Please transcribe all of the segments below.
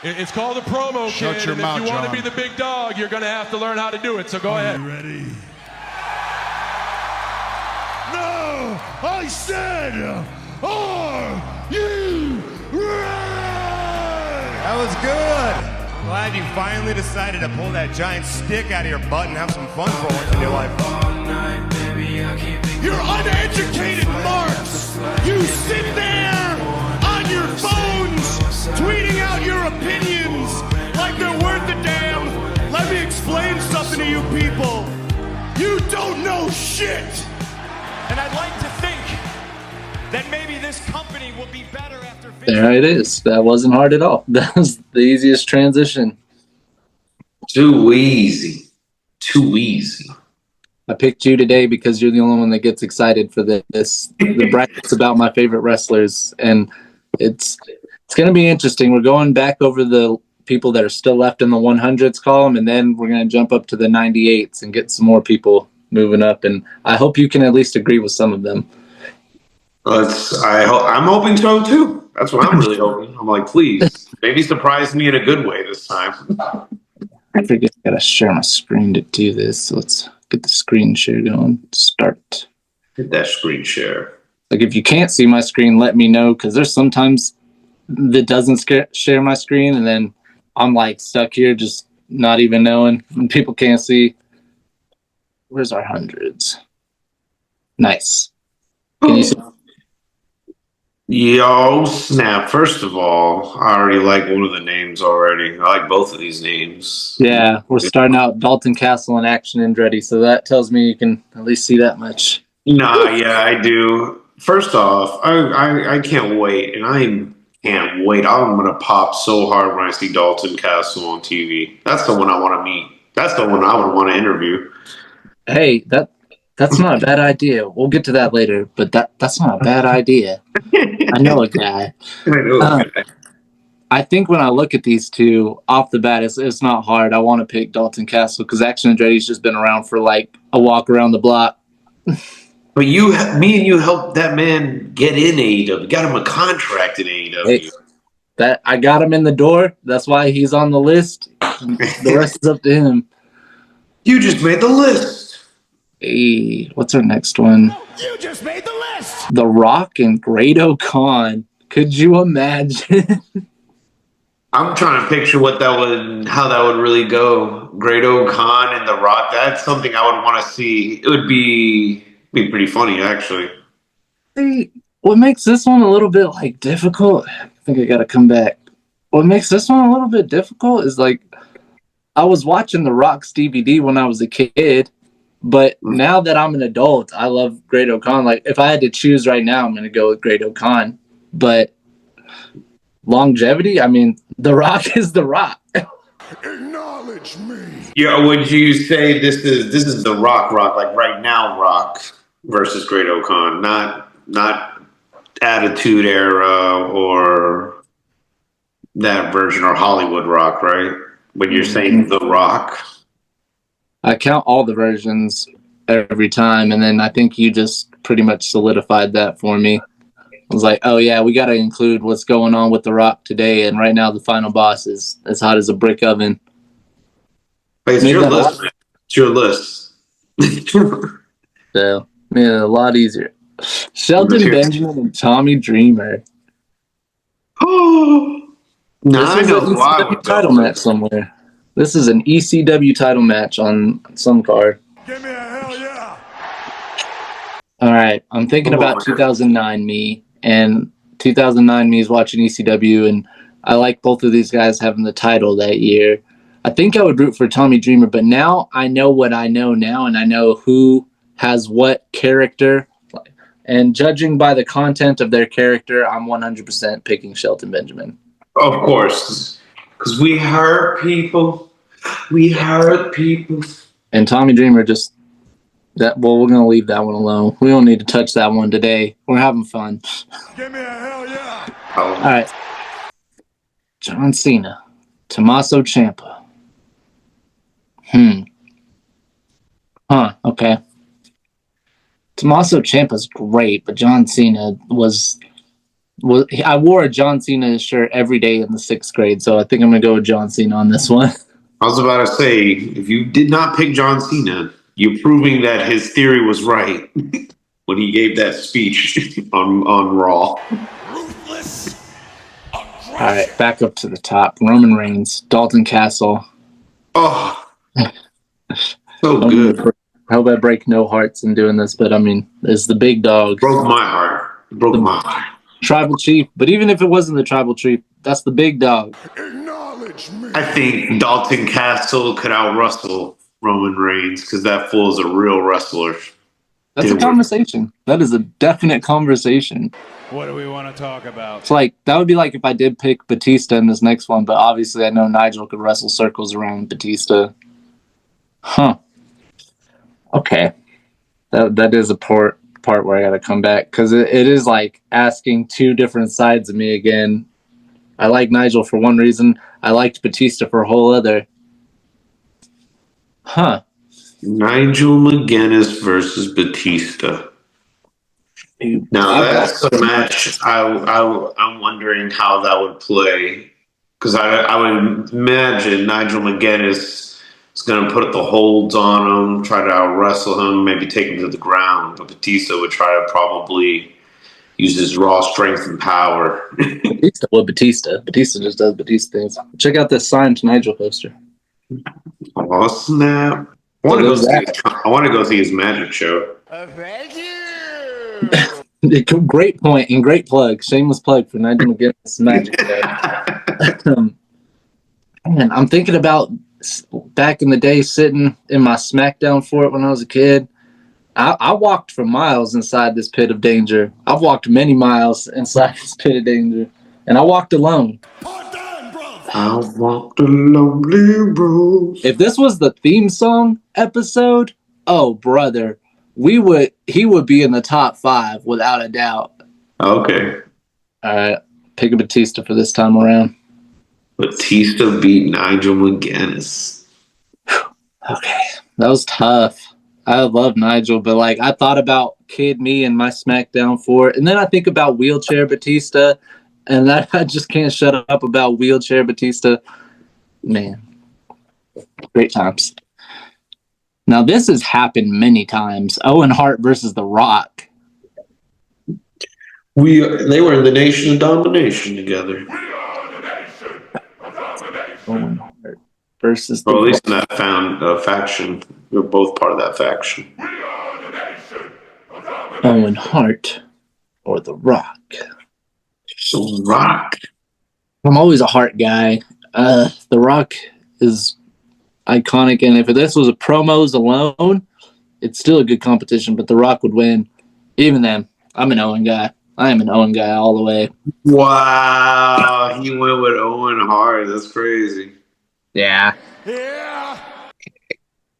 It's called a promo, Shut kid. your And mouth, if you want to John. be the big dog, you're going to have to learn how to do it. So go ahead. You ready? No! I said, are you ready? That was good. I'm glad you finally decided to pull that giant stick out of your butt and have some fun for once in your life. You're uneducated marks! You sit there on your phones tweeting out your opinions like they're worth a damn. Let me explain something to you people. You don't know shit! And I'd like to think that maybe this company will be better after... There it is. That wasn't hard at all. That was the easiest transition. Too easy. Too easy. I picked you today because you're the only one that gets excited for this. The bracket's about my favorite wrestlers, and it's going to be interesting. We're going back over the people that are still left in the 100s column, and then we're going to jump up to the 98s and get some more people moving up, and I hope you can at least agree with some of them. I'm hoping so too. That's what I'm really hoping. I'm like, please, maybe surprise me in a good way this time. I forget I gotta share my screen to do this, so let's get the screen share going. Start. Hit that screen share. Like, if you can't see my screen, let me know, because there's sometimes that doesn't share my screen, and then I'm like stuck here just not even knowing, and people can't see. Where's our hundreds? Nice. Can you see? Yo, snap. First of all, I already like one of the names already. I like both of these names. Yeah, we're starting out Dalton Castle and Action Andretti, so that tells me you can at least see that much. Nah, yeah, I do. First off, I can't wait, and I can't wait. I'm going to pop so hard when I see Dalton Castle on TV. That's the one I want to meet. That's the one I would want to interview. Hey, that's not a bad idea. We'll get to that later, but that's not a bad idea. I know a guy. I think when I look at these two off the bat, it's not hard. I want to pick Dalton Castle because Action Andretti's just been around for like a walk around the block. But me and you helped that man get in AEW. Got him a contract in AEW. Hey, I got him in the door. That's why he's on the list. The rest is up to him. You just made the list. Hey, what's our next one? You just made the list! The Rock and Great-O-Khan. Could you imagine? I'm trying to picture how that would really go. Great-O-Khan and The Rock. That's something I would want to see. It would be pretty funny, actually. See, what makes this one a little bit like difficult? I think I gotta come back. What makes this one a little bit difficult is like I was watching The Rock's DVD when I was a kid. But now that I'm an adult, I love Great-O-Khan. Like, if I had to choose right now, I'm going to go with Great-O-Khan. But longevity, I mean, The Rock is The Rock. Acknowledge me. Yeah, would you say this is the Rock, like right now Rock versus Great-O-Khan, not Attitude Era or that version or Hollywood Rock, right? When you're saying The Rock. I count all the versions every time, and then I think you just pretty much solidified that for me. I was like, oh, yeah, we got to include what's going on with The Rock today, and right now the final boss is as hot as a brick oven. But it's your list, man. It's your list. So, man, a lot easier. Shelton Benjamin and Tommy Dreamer. Oh, no, I know who I would title match somewhere. This is an ECW title match on some card. Give me a hell yeah! All right, I'm thinking about 2009 me, and 2009 me is watching ECW, and I like both of these guys having the title that year. I think I would root for Tommy Dreamer, but now I know what I know now, and I know who has what character. And judging by the content of their character, I'm 100% picking Shelton Benjamin. Of course. Because we hurt people. We hurt people. And Tommy Dreamer just... we're going to leave that one alone. We don't need to touch that one today. We're having fun. Give me a hell yeah! All right. John Cena. Tommaso Ciampa. Okay. Tommaso Ciampa's great, but John Cena was Well, I wore a John Cena shirt every day in the 6th grade, so I think I'm going to go with John Cena on this one. I was about to say, if you did not pick John Cena, you're proving that his theory was right when he gave that speech on Raw. Ruthless All right, back up to the top. Roman Reigns, Dalton Castle. Oh, so good. I hope I break no hearts in doing this, but I mean, it's the big dog. Broke my heart. Broke my heart. Tribal chief, but even if it wasn't the tribal chief, that's the big dog. acknowledge me. I think Dalton Castle could out-wrestle Roman Reigns because that fool is a real wrestler. That's a conversation. That is a definite conversation. What do we want to talk about? It's like, that would be like if I did pick Batista in this next one, but obviously I know Nigel could wrestle circles around Batista. Huh. Okay. That is a part where I got to come back because it is like asking two different sides of me again. I like Nigel for one reason. I liked Batista for a whole other. Huh. Nigel McGuinness versus Batista. Now that's a match. I'm wondering how that would play because I would imagine Nigel McGuinness is going to put the holds on him, try to out wrestle him, maybe take him to the ground. But Batista would try to probably use his raw strength and power. Batista just does Batista things. Check out this signed Nigel poster. Oh snap! I want to go see his magic show. Thank you. Great point and great plug. Shameless plug for Nigel McGuinness magic show. Man, I'm thinking about back in the day sitting in my SmackDown fort when I was a kid. I walked for miles inside this pit of danger. I've walked many miles inside this pit of danger. And I walked alone. I walked a lonely road. If this was the theme song episode, oh brother, he would be in the top 5 without a doubt. Okay. All right, pick a Batista for this time around. Batista beat Nigel McGuinness. Okay, that was tough. I love Nigel, but like I thought about kid me and my SmackDown fort, and then I think about wheelchair Batista. And I just can't shut up about wheelchair Batista. Man, great times. Now, this has happened many times. Owen Hart versus The Rock. They were in the Nation of Domination together. Owen Hart versus The Rock. At least in that faction. We were both part of that faction. Owen Hart or The Rock. The Rock. I'm always a Hart guy. The Rock is iconic, and if this was a promos alone, it's still a good competition, but The Rock would win. Even then, I'm an Owen guy. I am an Owen guy all the way. Wow, he went with Owen Hart. That's crazy. Yeah.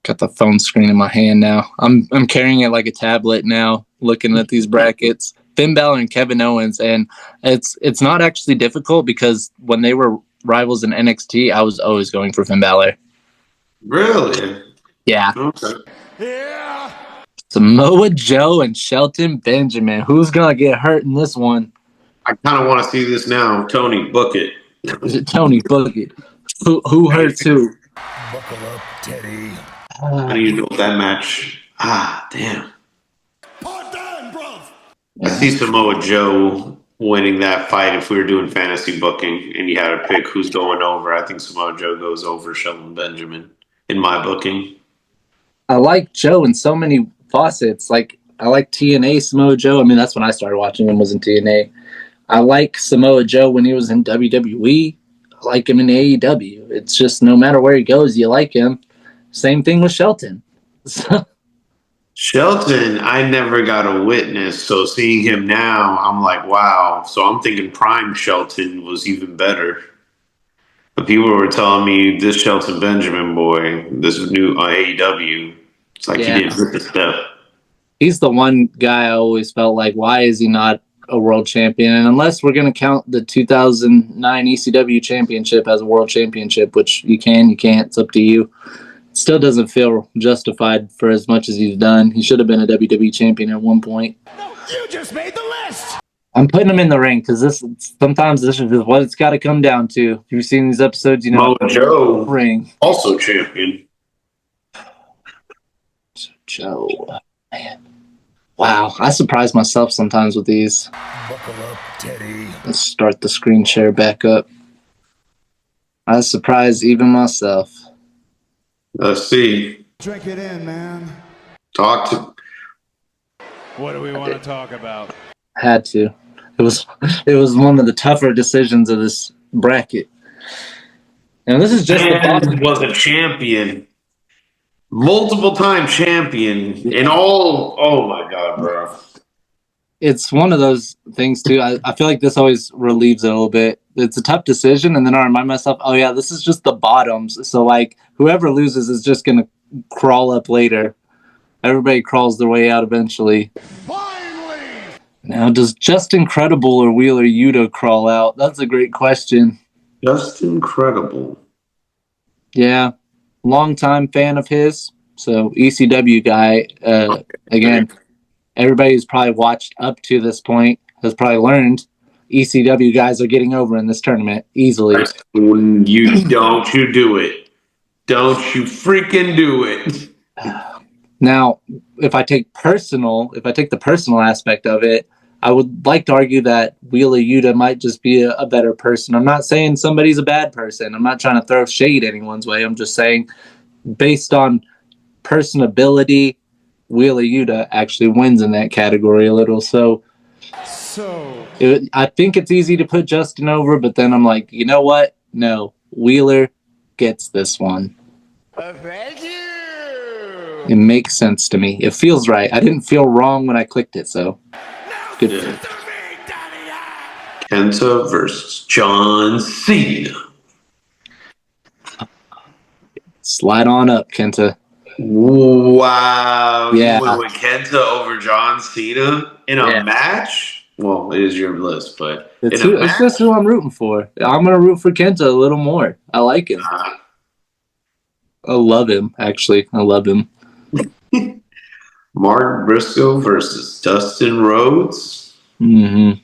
Got the phone screen in my hand now. I'm carrying it like a tablet now, looking at these brackets. Finn Balor and Kevin Owens, and it's not actually difficult because when they were rivals in NXT, I was always going for Finn Balor. Really? Yeah. Okay. Yeah. Samoa Joe and Shelton Benjamin. Who's gonna get hurt in this one? I kind of want to see this now. Tony, book it. Is it Tony? Book it. Who hurts who? Buckle up, Teddy. I need to know that match. Damn. I see Samoa Joe winning that fight if we were doing fantasy booking and you had to pick who's going over. I think Samoa Joe goes over Shelton Benjamin in my booking. I like Joe in so many facets. Like I like TNA Samoa Joe. I mean, that's when I started watching him, was in TNA. I like Samoa Joe when he was in WWE. I like him in AEW. It's just no matter where he goes, you like him. Same thing with Shelton. Shelton, I never got a witness, so seeing him now, I'm like, wow. So I'm thinking prime Shelton was even better. But people were telling me this Shelton Benjamin boy, this new AEW, it's like he didn't hit the step. He's the one guy I always felt like, why is he not a world champion? And unless we're going to count the 2009 ECW championship as a world championship, which you can, you can't, it's up to you. Still doesn't feel justified for as much as he's done. He should have been a WWE champion at one point. No, you just made the list. I'm putting them in the ring because sometimes this is just what it's got to come down to. If you've seen these episodes, you know. Joe, Ring. also champion. Joe, man. Wow, I surprise myself sometimes with these. Buckle up, Teddy. Let's start the screen share back up. I surprise even myself. Let's see. Drink it in, man. Talk to. What do we want to talk about? Had to. It was one of the tougher decisions of this bracket. And this is just the bottom. Was a champion, multiple time champion in all. Oh my god, bro! It's one of those things too. I feel like this always relieves it a little bit. It's a tough decision, and then I remind myself, oh yeah, this is just the bottoms. So like whoever loses is just gonna crawl up later. Everybody crawls their way out eventually. Finally! Now, does Just Incredible or Wheeler Yuta crawl out? That's a great question. Just incredible. Yeah, longtime fan of his. So ECW guy. Again, everybody who's probably watched up to this point has probably learned ECW guys are getting over in this tournament easily. When you don't you do it. Don't you freaking do it. Now, if I take the personal aspect of it, I would like to argue that Wheeler Yuta might just be a better person. I'm not saying somebody's a bad person. I'm not trying to throw shade anyone's way. I'm just saying based on personability, Wheeler Yuta actually wins in that category a little. So I think it's easy to put Justin over, but then I'm like, you know what? No, Wheeler gets this one. Thank you! It makes sense to me. It feels right. I didn't feel wrong when I clicked it, so good. Yeah. Kenta versus John Cena. Slide on up, Kenta. Wow. Yeah. You went with Kenta over John Cena in a match? Well, it is your list, but it's just who I'm rooting for. I'm going to root for Kenta a little more. I like him. I love him, actually. I love him. Mark Briscoe versus Dustin Rhodes. Mm-hmm.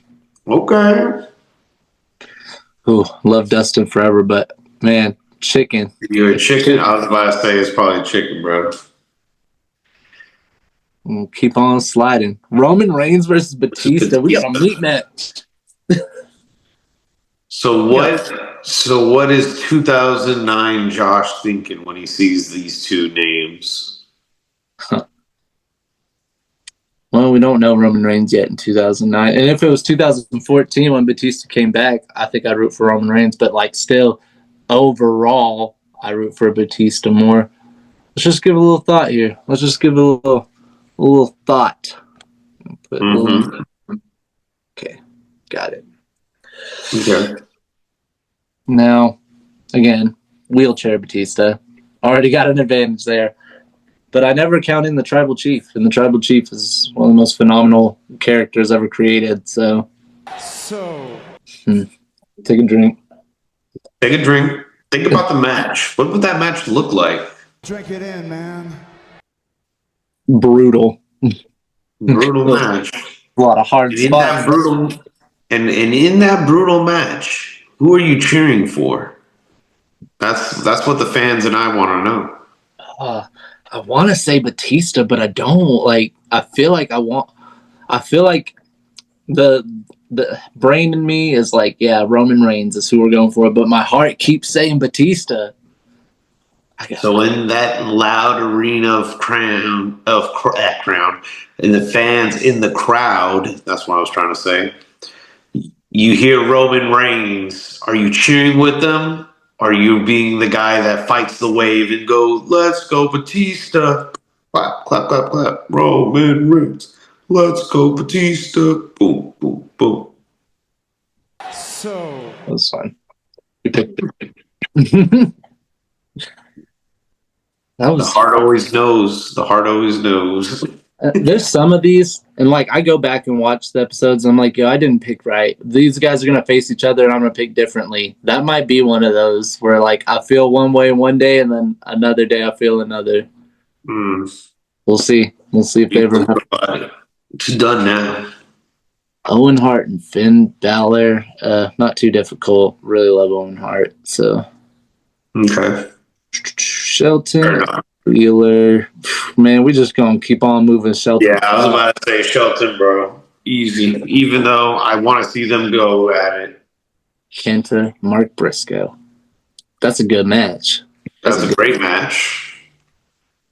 Okay. Ooh, love Dustin forever, but man, chicken. You're a chicken? I was about to say it's probably chicken, bro. We'll keep on sliding. Roman Reigns versus Batista. We got a meat match. So what is 2009 Josh thinking when he sees these two names? Well, we don't know Roman Reigns yet in 2009. And if it was 2014 when Batista came back, I think I'd root for Roman Reigns. But, like, still, overall, I root for Batista more. Let's just give it a little thought here. Let's just give it a little thought. Okay, got it. Okay. Now, again, wheelchair Batista. Already got an advantage there. But I never count in the Tribal Chief. And the Tribal Chief is one of the most phenomenal characters ever created. So take a drink. Take a drink. Think about the match. What would that match look like? Drink it in, man. Brutal. Brutal match. A lot of hard spots. And in that brutal match, who are you cheering for? That's what the fans and I want to know. I want to say Batista, but I don't. Like, I feel like the brain in me is like, yeah, Roman Reigns is who we're going for, but my heart keeps saying Batista. So in that loud arena of crown, and the fans in the crowd, that's what I was trying to say. You hear Roman Reigns. Are you cheering with them? Are you being the guy that fights the wave and go, let's go Batista? Clap, clap, clap, clap. Roman Reigns. Let's go Batista. Boom, boom, boom. That's fine. You picked it. The heart always knows. The heart always knows. There's some of these, and like I go back and watch the episodes, and I'm like, yo, I didn't pick right. These guys are gonna face each other, and I'm gonna pick differently. That might be one of those where like I feel one way one day, and then another day I feel another. We'll see. We'll see if they ever happen. It's done now. Owen Hart and Finn Balor. Not too difficult. Really love Owen Hart. So Okay. Shelton, Wheeler. Man, we just gonna keep on moving Shelton. Yeah, I was about to say Shelton, bro. Easy. Even though I want to see them go at it. Kenta, Mark Briscoe. That's a good match. That's a great match.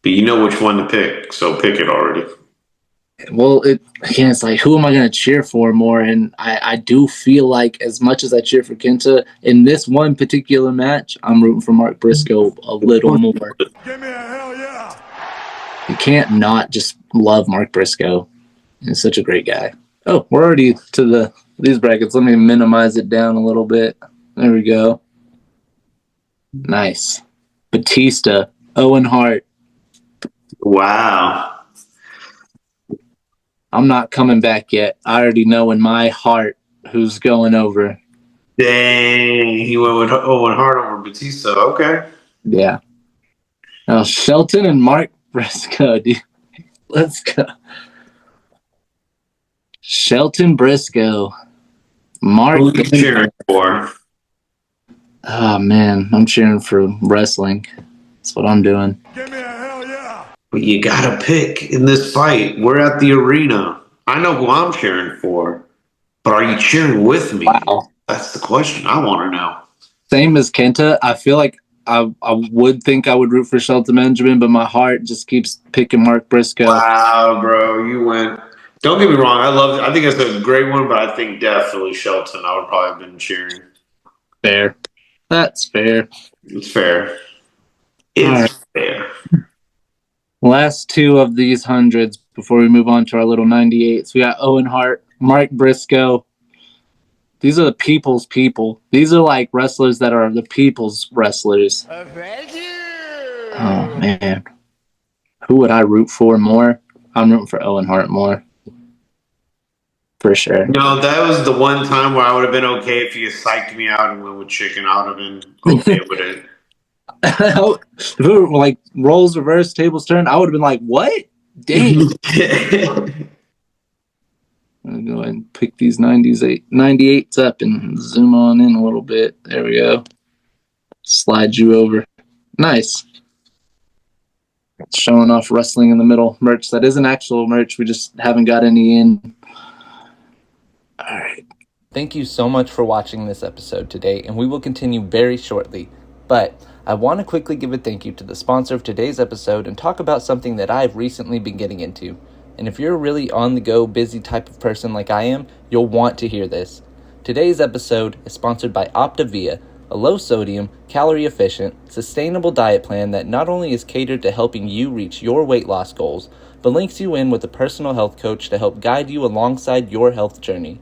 But you know which one to pick, so pick it already. Well, it's like, who am I going to cheer for more? And I do feel like, as much as I cheer for Kenta, in this one particular match, I'm rooting for Mark Briscoe a little more. Give me a hell yeah. You can't not just love Mark Briscoe. He's such a great guy. Oh, we're already to these brackets. Let me minimize it down a little bit. There we go. Nice. Batista, Owen Hart. Wow. I'm not coming back yet. I already know in my heart who's going over. Dang, he went with Owen Hart over Batista. Okay. Yeah. Now, Shelton and Mark Briscoe, dude. Let's go. Shelton Briscoe. Mark. Who are you cheering for? Oh, man. I'm cheering for wrestling. That's what I'm doing. Give me a hell yeah. But you gotta pick in this fight. We're at the arena. I know who I'm cheering for, but are you cheering with me? Wow. That's the question I want to know. Same as Kenta. I feel like I would think I would root for Shelton Benjamin, but my heart just keeps picking Mark Briscoe. Wow, bro, you went. Don't get me wrong. I love it. I think it's a great one, but I think definitely Shelton. I would probably have been cheering. Fair. That's fair. It's fair. It's fair. Last two of these hundreds before we move on to our little 98s. We got Owen Hart, Mark Briscoe. These are the people's people. These are like wrestlers that are the people's wrestlers. Oh, man. Who would I root for more? I'm rooting for Owen Hart more. For sure. No, that was the one time where I would have been okay if you psyched me out and went with chicken. I would have been okay with it. If it were like roles reverse, tables turn, I would have been like, what? Dang. I'm going to go ahead and pick these 98s up and zoom on in a little bit. There we go. Slide you over. Nice. Showing off wrestling in the middle merch. That isn't actual merch. We just haven't got any in. All right. Thank you so much for watching this episode today, and we will continue very shortly. But I want to quickly give a thank you to the sponsor of today's episode and talk about something that I've recently been getting into. And if you're a really on-the-go, busy type of person like I am, you'll want to hear this. Today's episode is sponsored by Optavia, a low-sodium, calorie-efficient, sustainable diet plan that not only is catered to helping you reach your weight loss goals, but links you in with a personal health coach to help guide you alongside your health journey.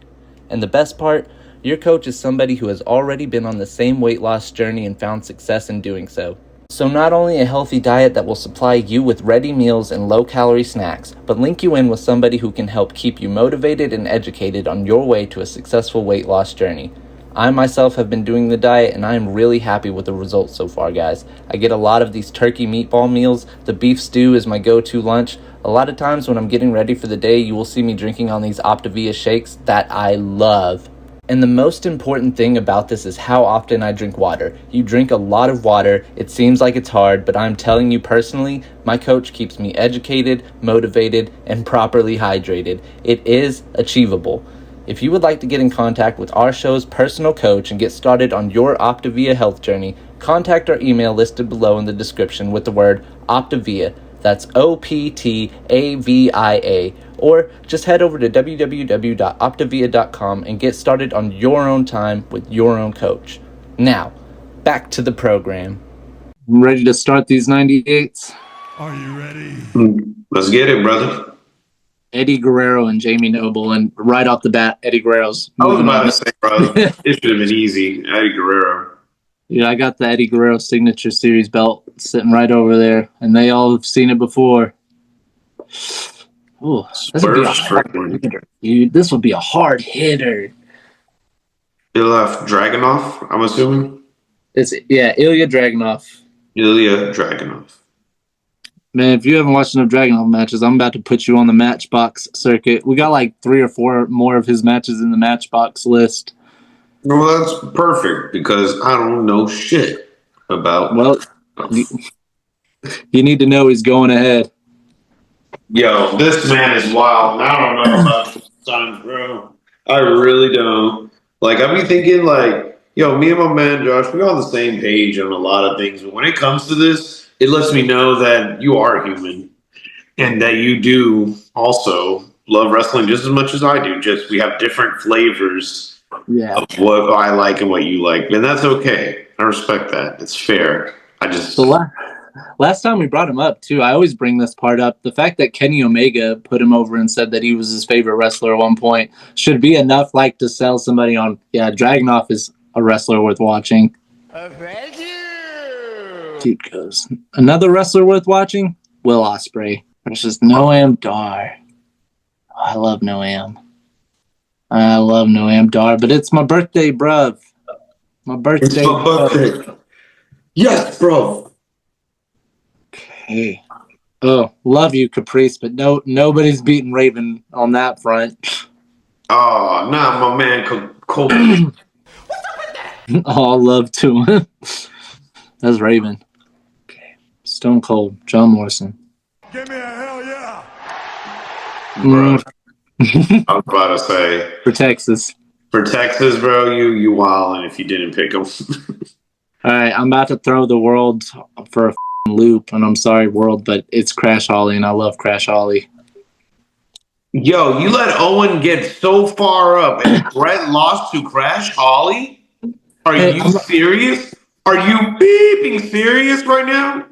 And the best part, your coach is somebody who has already been on the same weight loss journey and found success in doing so. So not only a healthy diet that will supply you with ready meals and low-calorie snacks, but link you in with somebody who can help keep you motivated and educated on your way to a successful weight loss journey. I myself have been doing the diet, and I am really happy with the results so far, guys. I get a lot of these turkey meatball meals. The beef stew is my go-to lunch. A lot of times when I'm getting ready for the day, you will see me drinking on these Optavia shakes that I love. And the most important thing about this is how often I drink water. You drink a lot of water. It seems like it's hard, but I'm telling you personally, my coach keeps me educated, motivated, and properly hydrated. It is achievable. If you would like to get in contact with our show's personal coach and get started on your Optavia health journey, contact our email listed below in the description with the word Optavia. That's OPTAVIA. Or just head over to www.optavia.com and get started on your own time with your own coach. Now, back to the program. I'm ready to start these 98s. Are you ready? Let's get it, brother. Eddie Guerrero and Jamie Noble, and right off the bat, Eddie Guerrero's I was moving about on. to say, bro, it should have been easy. Eddie Guerrero. Yeah, I got the Eddie Guerrero Signature Series belt sitting right over there, and they all have seen it before. Ooh, this would be a hard hitter, dude. This would be a hard hitter. Ilya Dragunov, I'm assuming. Ilya Dragunov. Ilya Dragunov. Man, if you haven't watched enough Dragunov matches, I'm about to put you on the Matchbox circuit. We got like 3 or 4 more of his matches in the Matchbox list. Well, that's perfect because I don't know shit about. Well, you need to know he's going ahead. Yo, this man is wild. I don't know about sons, bro. I really don't. Like, I be thinking, like, yo, me and my man Josh, we're on the same page on a lot of things. But when it comes to this, it lets me know that you are human and that you do also love wrestling just as much as I do. Just we have different flavors of what I like and what you like. And that's okay. I respect that. It's fair. I just. So last time we brought him up, too, I always bring this part up. The fact that Kenny Omega put him over and said that he was his favorite wrestler at one point should be enough like to sell somebody on, yeah, Dragunov is a wrestler worth watching. Thank you. Keep goes. Another wrestler worth watching? Will Ospreay versus Noam Dar. Oh, I love Noam. I love Noam Dar, but it's my birthday, bruv. My birthday. It's my birthday. Yes, bro. Okay. Oh, love you, Caprice, but nobody's beating Raven on that front. Oh, nah, my man, Cole. All love to him. That's Raven. Okay. Stone Cold, John Morrison. Give me a hell yeah. Bro. I was about to say. For Texas. For Texas, bro, you wildin' if you didn't pick him. All right, I'm about to throw the world for a loop, and I'm sorry, world, but it's Crash Holly, and I love Crash Holly. Yo, you let Owen get so far up, and Brett lost to Crash Holly? Are you serious? Are you beeping serious right now?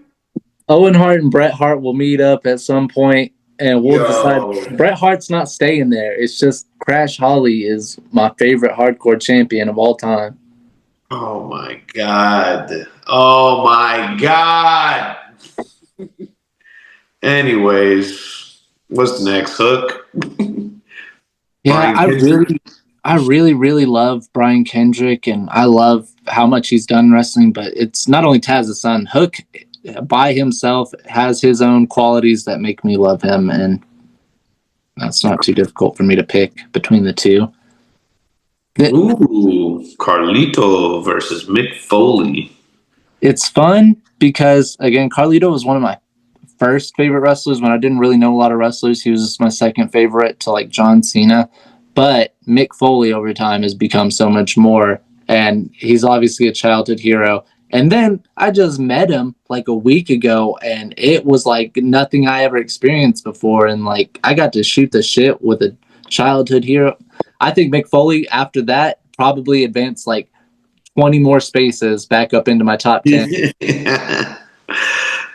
Owen Hart and Bret Hart will meet up at some point, and we'll decide. Bret Hart's not staying there. It's just Crash Holly is my favorite hardcore champion of all time. Oh, my God. Oh, my God. Anyways, what's next? Hook? Yeah, I really love Brian Kendrick, and I love how much he's done wrestling, but it's not only Taz's son. Hook, by himself, has his own qualities that make me love him, and that's not too difficult for me to pick between the two. Ooh, Carlito versus Mick Foley. It's fun because, again, Carlito was one of my first favorite wrestlers when I didn't really know a lot of wrestlers. He was just my second favorite to like John Cena. But Mick Foley over time has become so much more, and he's obviously a childhood hero. And then I just met him like a week ago, and it was like nothing I ever experienced before. And like I got to shoot the shit with a childhood hero. I think Mick Foley after that probably advanced like 20 more spaces back up into my top 10.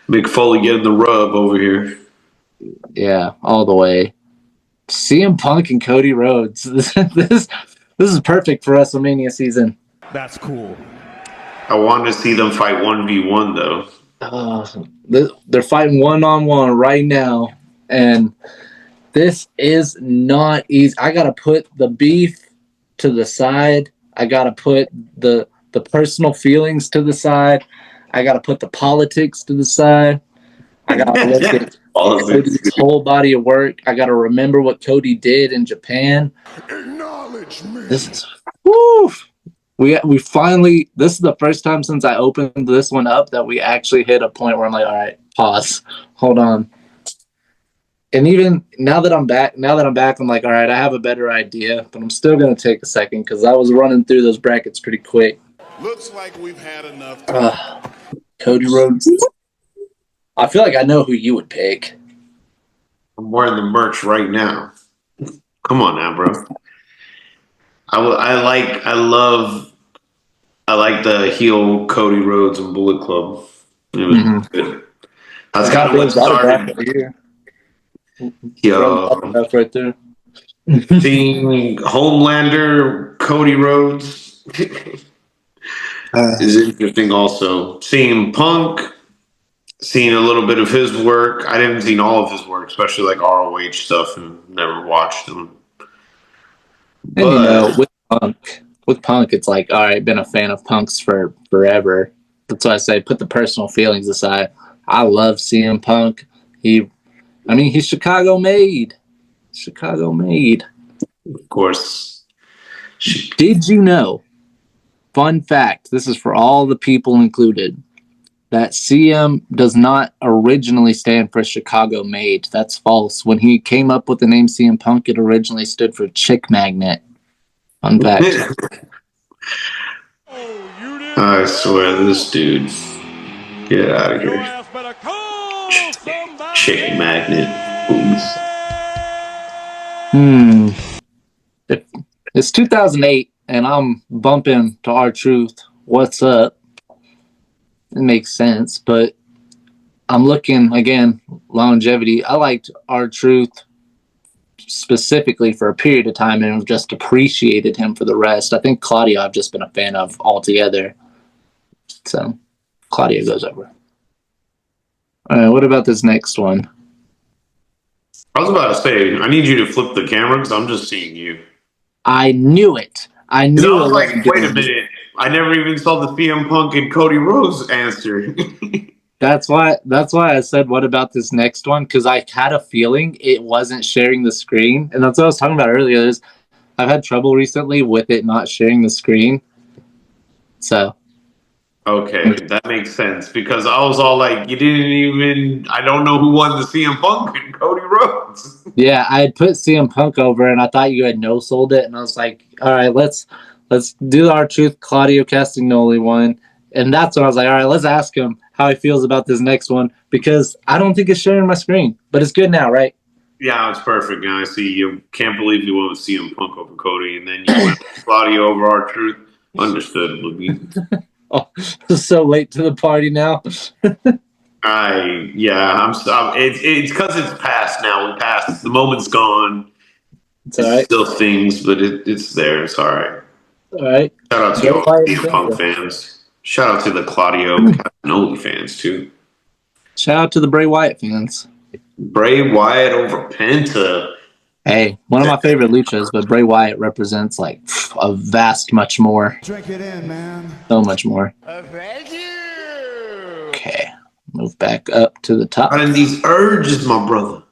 Mick Foley getting the rub over here. Yeah, all the way. CM Punk and Cody Rhodes. This is perfect for WrestleMania season. That's cool. I wanted to see them fight 1v1 though. They're fighting one-on-one right now, and this is not easy. I gotta put the beef to the side. I gotta put the personal feelings to the side. I gotta put the politics to the side. I gotta look at Cody's whole body of work. I gotta remember what Cody did in Japan. Acknowledge me. This is woo. We finally. This is the first time since I opened this one up that we actually hit a point where I'm like, all right, pause, hold on. And even now that I'm back, I'm like, all right, I have a better idea, but I'm still gonna take a second because I was running through those brackets pretty quick. Looks like we've had enough time. Cody Rhodes. I feel like I know who you would pick. I'm wearing the merch right now. Come on now, bro. I like the heel Cody Rhodes and Bullet Club. It was good. That's kind of what started. Yo, That's right there. seeing Homelander Cody Rhodes is interesting. Also, seeing Punk, seeing a little bit of his work. I didn't see all of his work, especially like ROH stuff, and never watched them. And you know, with Punk, it's like, all right, been a fan of Punk's for forever. That's why I say put the personal feelings aside. I love CM Punk. He's Chicago made. Chicago made. Of course. Did you know? Fun fact, this is for all the people included, that CM does not originally stand for Chicago made. That's false. When he came up with the name CM Punk, it originally stood for Chick Magnet. Fun fact. I swear, this dude. Get out of here. Chick Magnet. It's 2008, and I'm bumping to R-Truth. What's up? It makes sense, but I'm looking, again, longevity. I liked R-Truth specifically for a period of time and just appreciated him for the rest. I think Claudio I've just been a fan of altogether. So, Claudio goes over. All right, what about this next one? I was about to say, I need you to flip the camera because I'm just seeing you. I knew it. I knew I was it. like, wait a minute. I never even saw the CM Punk and Cody Rhodes answer. That's why I said, what about this next one? Because I had a feeling it wasn't sharing the screen. And that's what I was talking about earlier. I've had trouble recently with it not sharing the screen. So. Okay, that makes sense. Because I was all like, I don't know who won the CM Punk and Cody Rhodes. Yeah, I had put CM Punk over, and I thought you had no-sold it. And I was like, all right, let's do our R-Truth Claudio Castagnoli one. And that's when I was like, all right, let's ask him how he feels about this next one, because I don't think it's sharing my screen, but it's good now, right? Yeah, it's perfect. Now I see you. Can't believe you went with CM Punk over Cody, and then you went with Claudio over R-Truth. Understood, Boogie. Oh, so late to the party now. It's because it's past now. We passed. The moment's gone. It's all right. Still stings, but it's there. It's all right. All right. Shout out to all CM Punk fans. Shout out to the Claudio Castagnoli fans, too. Shout out to the Bray Wyatt fans. Bray Wyatt over Penta. Hey, one of my favorite luchas, but Bray Wyatt represents like a vast much more. Drink it in, man. So much more. Thank you. Okay. Move back up to the top. Out of these urges, my brother.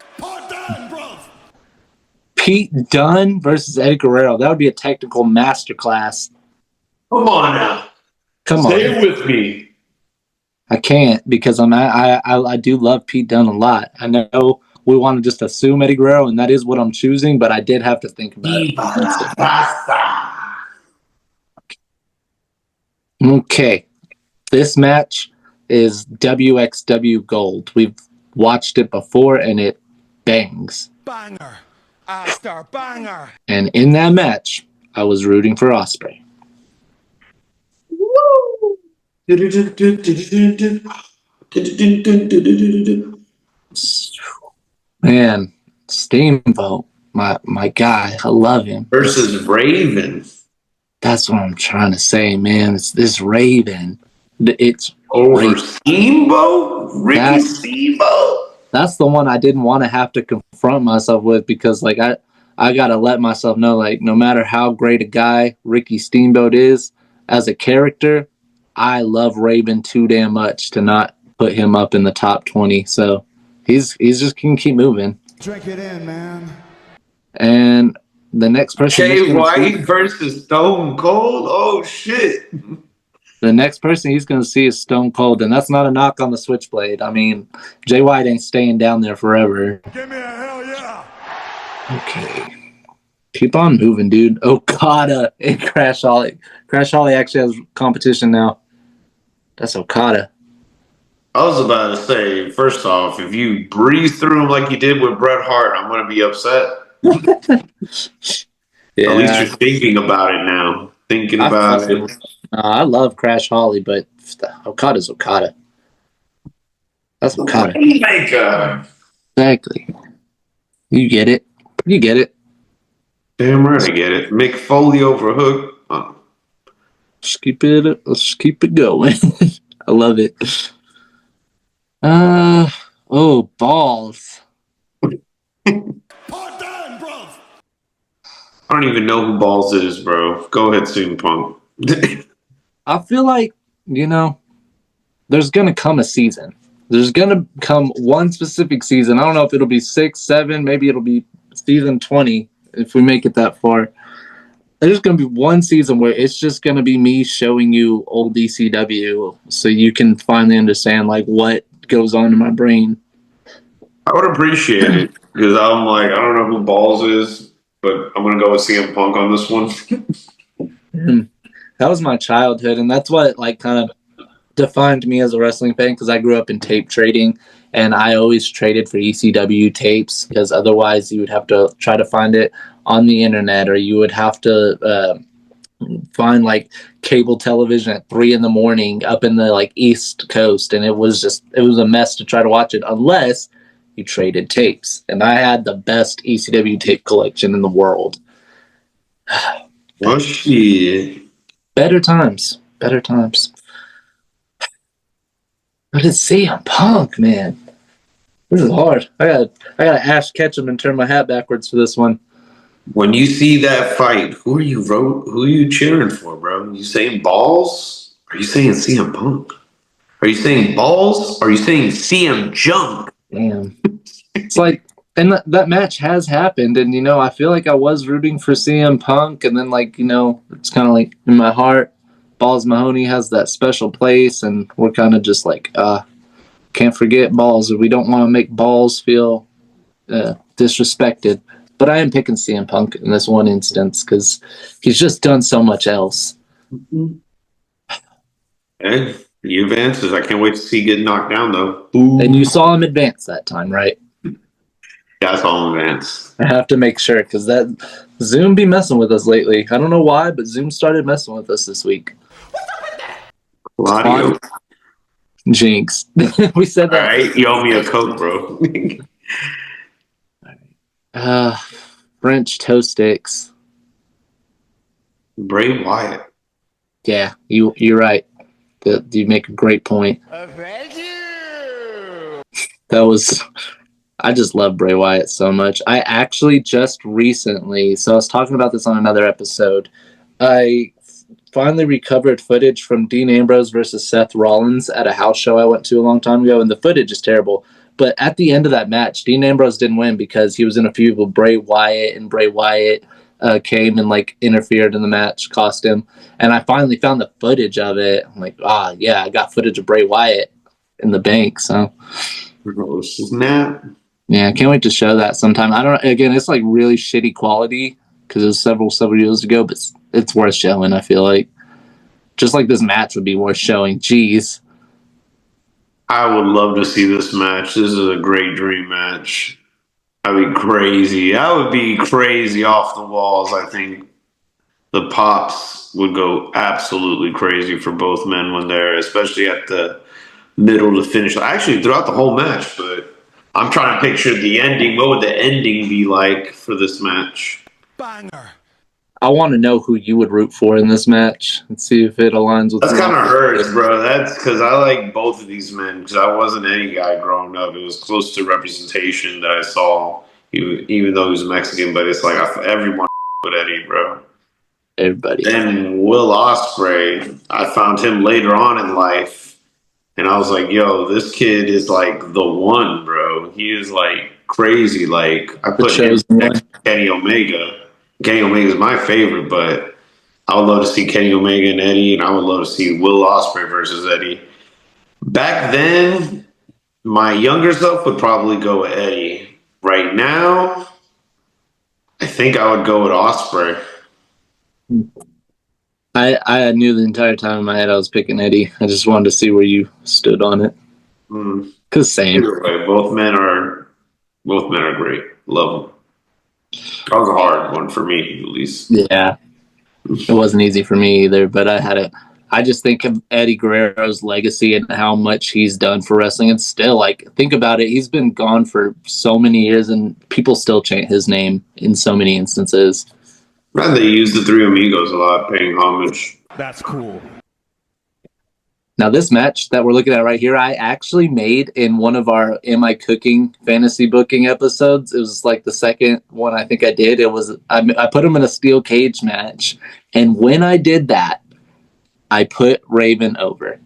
Pete Dunne versus Eddie Guerrero. That would be a technical masterclass. Come on now. Come on. Stay with me. I can't, because I do love Pete Dunne a lot. I know we want to just assume Eddie Guerrero, and that is what I'm choosing, but I did have to think about it. Okay. This match is WXW Gold. We've watched it before, and it bangs. Banger. Star banger. And in that match, I was rooting for Ospreay. Man, Steamboat, my guy, I love him. Versus Raven. That's what I'm trying to say, man. It's this Raven. It's over Raven. Steamboat? Ricky Steamboat? That's the one I didn't want to have to confront myself with, because like I gotta let myself know, like, no matter how great a guy Ricky Steamboat is as a character, I love Raven too damn much to not put him up in the top 20. So he's just gonna keep moving. Drink it in, man. And the next person, Jay White versus Stone Cold. Oh shit! The next person he's gonna see is Stone Cold, and that's not a knock on the Switchblade. I mean, Jay White ain't staying down there forever. Give me a hell yeah! Okay. Keep on moving, dude. Okada and Crash Holly. Crash Holly actually has competition now. That's Okada. I was about to say, first off, if you breeze through him like you did with Bret Hart, I'm going to be upset. Yeah. At least you're thinking about it now. Thinking about it. I love Crash Holly, but Okada's Okada. That's Okada. Exactly. You get it. You get it. Damn right I get it. Mick Foley over Hook. Oh. Let's keep it going. I love it. Balls. I don't even know who Balls is, bro. Go ahead, CM Punk. I feel like, there's going to come a season There's gonna come one specific season. I don't know if it'll be 6, 7, maybe it'll be season 20 if we make it that far. There's gonna be one season where it's just gonna be me showing you old ECW, so you can finally understand like what goes on in my brain. I would appreciate it because I'm like, I don't know who Balls is, but I'm gonna go with CM Punk on this one. That was my childhood, and that's what like kind of defined me as a wrestling fan because I grew up in tape trading, and I always traded for ECW tapes because otherwise you would have to try to find it on the internet, or you would have to find like cable television at 3 a.m. up in the like East Coast, and it was a mess to try to watch it unless you traded tapes. And I had the best ECW tape collection in the world. Oh shit! Better times. But it's CM Punk, man. This is hard. I gotta Ash Ketchum and turn my hat backwards for this one. When you see that fight, who are you cheering for, bro? You saying Balls? Are you saying CM Punk? Are you saying Balls? Are you saying CM Junk? Damn. It's like, and that match has happened, and I feel like I was rooting for CM Punk, and then like it's kind of like in my heart, Balls Mahoney has that special place, and we're kind of just like can't forget Balls, or we don't want to make Balls feel disrespected. But I am picking CM Punk in this one instance because he's just done so much else. Hey, he advances. I can't wait to see you get knocked down, though. And you saw him advance that time, right? Yeah, I saw him advance. I have to make sure because that Zoom be messing with us lately. I don't know why, but Zoom started messing with us this week. Claudio. Jinx. We said that. All right, you owe me a Coke, bro. French toast sticks. Bray Wyatt. Yeah, you're right. You make a great point. Thank you. I just love Bray Wyatt so much. I actually just recently, so I was talking about this on another episode, I finally recovered footage from Dean Ambrose versus Seth Rollins at a house show I went to a long time ago, and the footage is terrible. But at the end of that match, Dean Ambrose didn't win because he was in a feud with Bray Wyatt, and Bray Wyatt came and like interfered in the match, cost him. And I finally found the footage of it. I'm like, yeah, I got footage of Bray Wyatt in the bank. So, Snap. Yeah, I can't wait to show that sometime. Again, it's like really shitty quality because it was several years ago, but it's worth showing. I feel like just like this match would be worth showing. Jeez. I would love to see this match. This is a great dream match. I'd be crazy. I would be crazy off the walls. I think the pops would go absolutely crazy for both men when they're, especially at the middle to finish. Actually, throughout the whole match, but I'm trying to picture the ending. What would the ending be like for this match? Banger. I want to know who you would root for in this match and see if it aligns with. That's kind of hurts, bro. That's because I like both of these men because I wasn't any guy growing up. It was close to representation that I saw, even though he was Mexican. But it's like everyone with Eddie, bro. Everybody. And Will Ospreay, I found him later on in life, and I was like, "Yo, this kid is like the one, bro. He is like crazy. Like I put him next to Kenny Omega." Kenny Omega is my favorite, but I would love to see Kenny Omega and Eddie, and I would love to see Will Ospreay versus Eddie. Back then, my younger self would probably go with Eddie. Right now, I think I would go with Ospreay. I knew the entire time in my head I was picking Eddie. I just wanted to see where you stood on it. Cause same. Either way, both men are great. Love them. That was a hard one for me, at least. Yeah, it wasn't easy for me either, but I just think of Eddie Guerrero's legacy and how much he's done for wrestling. And still, like, think about it. He's been gone for so many years, and people still chant his name in so many instances. And they use the Three Amigos a lot, paying homage. That's cool. Now, this match that we're looking at right here, I actually made in one of our Am I Cooking fantasy booking episodes. It was like the second one I think I did. I put him in a steel cage match. And when I did that, I put Raven over.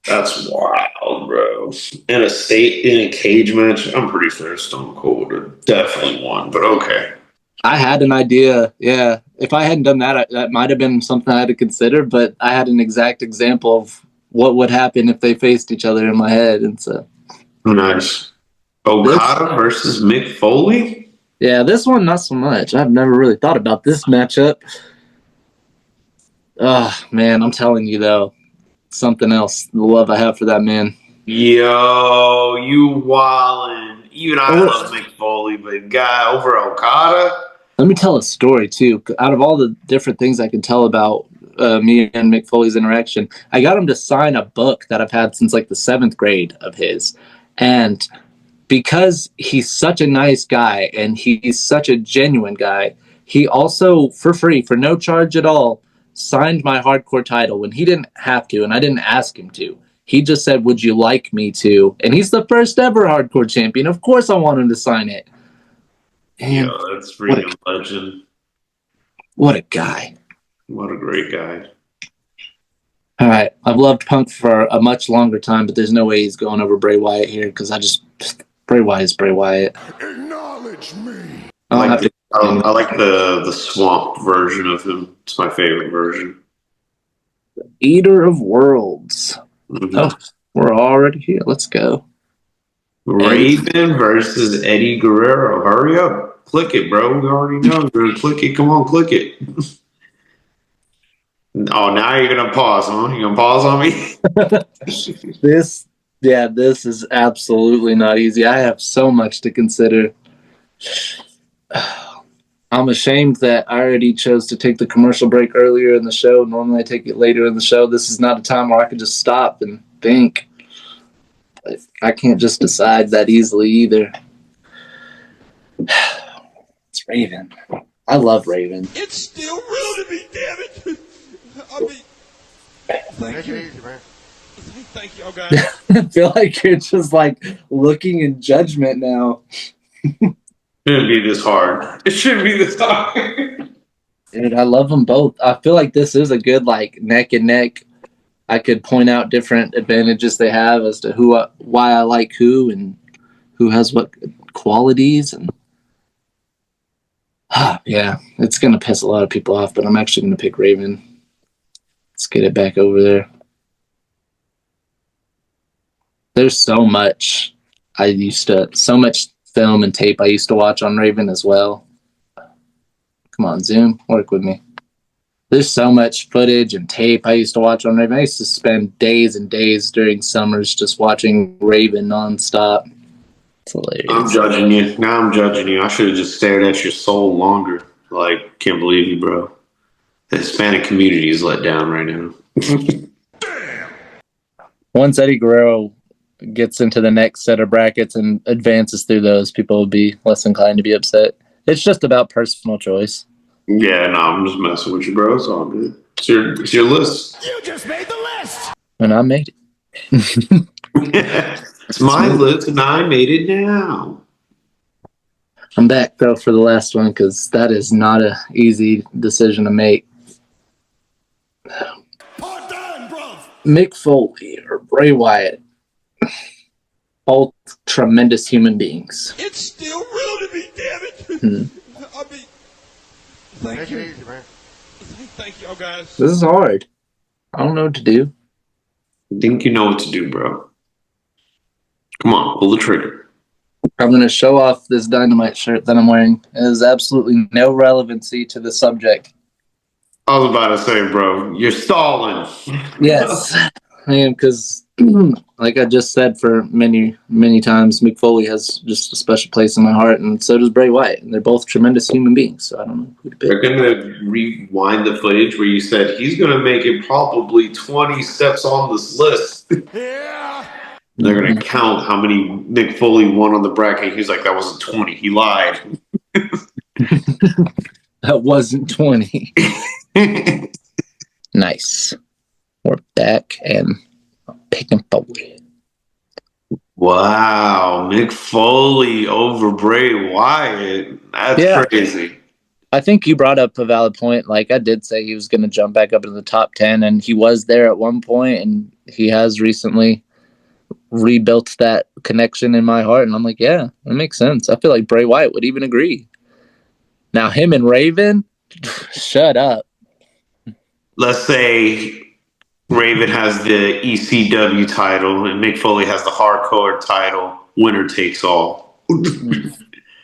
That's wild. Cold, bro. In a cage match, I'm pretty sure Stone Cold would have definitely won, but okay. I had an idea. Yeah. If I hadn't done that, that might have been something I had to consider, but I had an exact example of what would happen if they faced each other in my head. And so. Nice. Okada versus Mick Foley? Yeah, this one, not so much. I've never really thought about this matchup. Oh, man, I'm telling you, though, something else. The love I have for that man. Yo, you wildin'. Even I love Mick Foley, but guy over Okada? Let me tell a story, too. Out of all the different things I can tell about me and Mick Foley's interaction, I got him to sign a book that I've had since like the 7th grade of his. And because he's such a nice guy and he's such a genuine guy, he also, for free, for no charge at all, signed my hardcore title when he didn't have to, and I didn't ask him to. He just said, would you like me to? And he's the first ever hardcore champion. Of course I want him to sign it. And yo, that's freaking legend. What a guy. What a great guy. All right. I've loved Punk for a much longer time, but there's no way he's going over Bray Wyatt here because Bray Wyatt is Bray Wyatt. Acknowledge me. I like the swamp version of him. It's my favorite version. Eater of Worlds. Mm-hmm. Oh, we're already here. Let's go. Raven versus Eddie Guerrero. Hurry up. Click it, bro. We already know. You're gonna click it. Come on, click it. Oh, now you're going to pause, huh? You're going to pause on me? This is absolutely not easy. I have so much to consider. I'm ashamed that I already chose to take the commercial break earlier in the show. Normally I take it later in the show. This is not a time where I could just stop and think. I can't just decide that easily either. It's Raven. I love Raven. It's still real to me, damn it. I mean, thank you. Thank you, guys. I feel like you're just like looking in judgment now. It shouldn't be this hard. It shouldn't be this hard. Dude, I love them both. I feel like this is a good like neck and neck. I could point out different advantages they have as to why I like who and who has what qualities. And yeah, it's going to piss a lot of people off, but I'm actually going to pick Raven. Let's get it back over there. There's so much so much film and tape I used to watch on Raven as well. Come on, Zoom, work with me. There's so much footage and tape I used to watch on Raven. I used to spend days and days during summers just watching Raven nonstop. It's hilarious. I'm judging you. Now I'm judging you. I should have just stared at your soul longer. Like, can't believe you, bro. The Hispanic community is let down right now. Once Eddie Guerrero gets into the next set of brackets and advances through those, people will be less inclined to be upset. It's just about personal choice. Yeah, no, I'm just messing with you, bro. It's all good. It's your list. You just made the list. And I made it. It's my list, and I made it now. I'm back, though, for the last one, because that is not an easy decision to make. Part down, bruv. Mick Foley or Bray Wyatt. Both tremendous human beings. It's still real to me, damn it. I mean, thank you. Thank you, guys. This is hard. I don't know what to do. I think you know what to do, bro. Come on, pull the trigger. I'm going to show off this Dynamite shirt that I'm wearing. It has absolutely no relevancy to the subject. I was about to say, bro, you're stalling. Yes. I am, because like I just said for many, many times, Mick Foley has just a special place in my heart, and so does Bray Wyatt. And they're both tremendous human beings, so I don't know who to pick. They're going to rewind the footage where you said he's going to make it probably 20 steps on this list. Yeah. They're going to count how many Mick Foley won on the bracket. He's like, that wasn't 20. He lied. That wasn't 20. Nice. We're back and I'm picking Foley. Wow. Mick Foley over Bray Wyatt. That's crazy. I think you brought up a valid point. Like, I did say he was going to jump back up into the top 10, and he was there at one point, and he has recently rebuilt that connection in my heart. And I'm like, yeah, that makes sense. I feel like Bray Wyatt would even agree. Now, him and Raven, shut up. Let's say Raven has the ECW title and Mick Foley has the hardcore title. Winner takes all.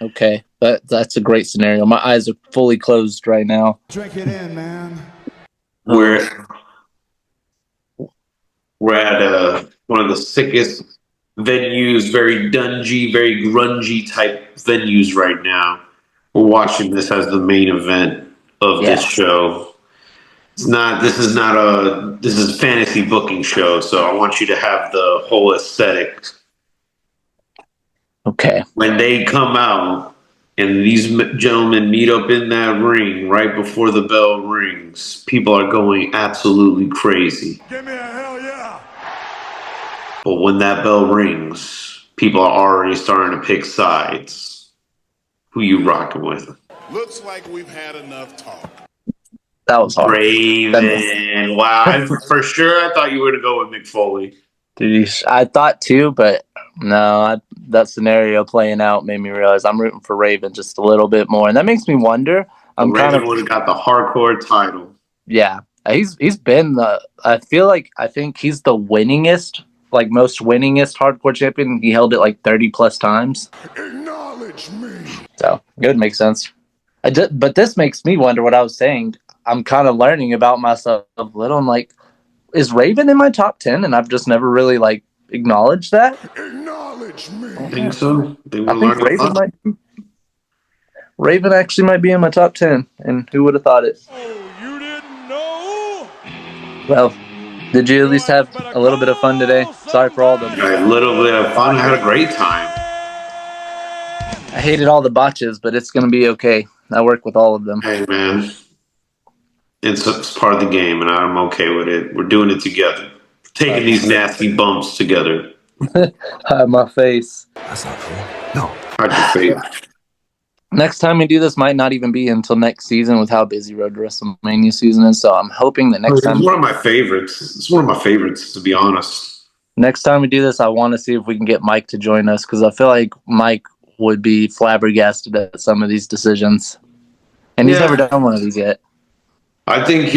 Okay, that's a great scenario. My eyes are fully closed right now. Drink it in, man. We're at one of the sickest venues, very dungy, very grungy type venues right now. We're watching this as the main event of this show. This is a fantasy booking show, so I want you to have the whole aesthetic. Okay. When they come out and these gentlemen meet up in that ring right before the bell rings, people are going absolutely crazy. Give me a hell yeah. But when that bell rings, people are already starting to pick sides. Who you rocking with? Looks like we've had enough talk. That was hard. Raven. Wow. For sure, I thought you were going to go with Mick Foley. Dude, I thought too, but no, that scenario playing out made me realize I'm rooting for Raven just a little bit more. And that makes me wonder. Raven would have got the hardcore title. Yeah. He's been I think he's the winningest, like most winningest hardcore champion. He held it like 30 plus times. Acknowledge me. So it would make sense. But this makes me wonder what I was saying. I'm kind of learning about myself a little. I'm like, is Raven in my top 10? And I've just never really like acknowledged that. Acknowledge me. I think so. I think Raven actually might be in my top 10. And who would have thought it? Oh, you didn't know? Well, did you at least have a little bit of fun today? Sorry for all the... A little bit of fun. I had a great time. I hated all the botches, but it's going to be okay. I work with all of them. Hey, man. It's part of the game, and I'm okay with it. We're doing it together. Taking these nasty bumps together. My face. That's not cool. No. Hide your face. Next time we do this might not even be until next season with how busy Road to WrestleMania season is. So I'm hoping that next time... It's one of my favorites. It's one of my favorites, to be honest. Next time we do this, I want to see if we can get Mike to join us because I feel like Mike would be flabbergasted at some of these decisions. And he's never done one of these yet. I think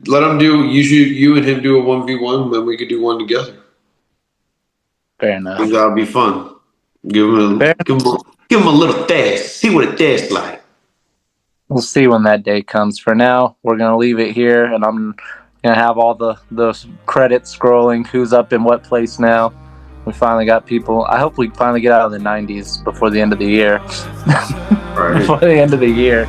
let him do, you and him do a 1v1, then we could do one together. Fair enough. That'll be fun. Give him a little test. See what it tastes like. We'll see when that day comes. For now, we're going to leave it here, and I'm going to have all the credits scrolling, who's up in what place now. We finally got people. I hope we finally get out of the 90s before the end of the year. Right. Before the end of the year.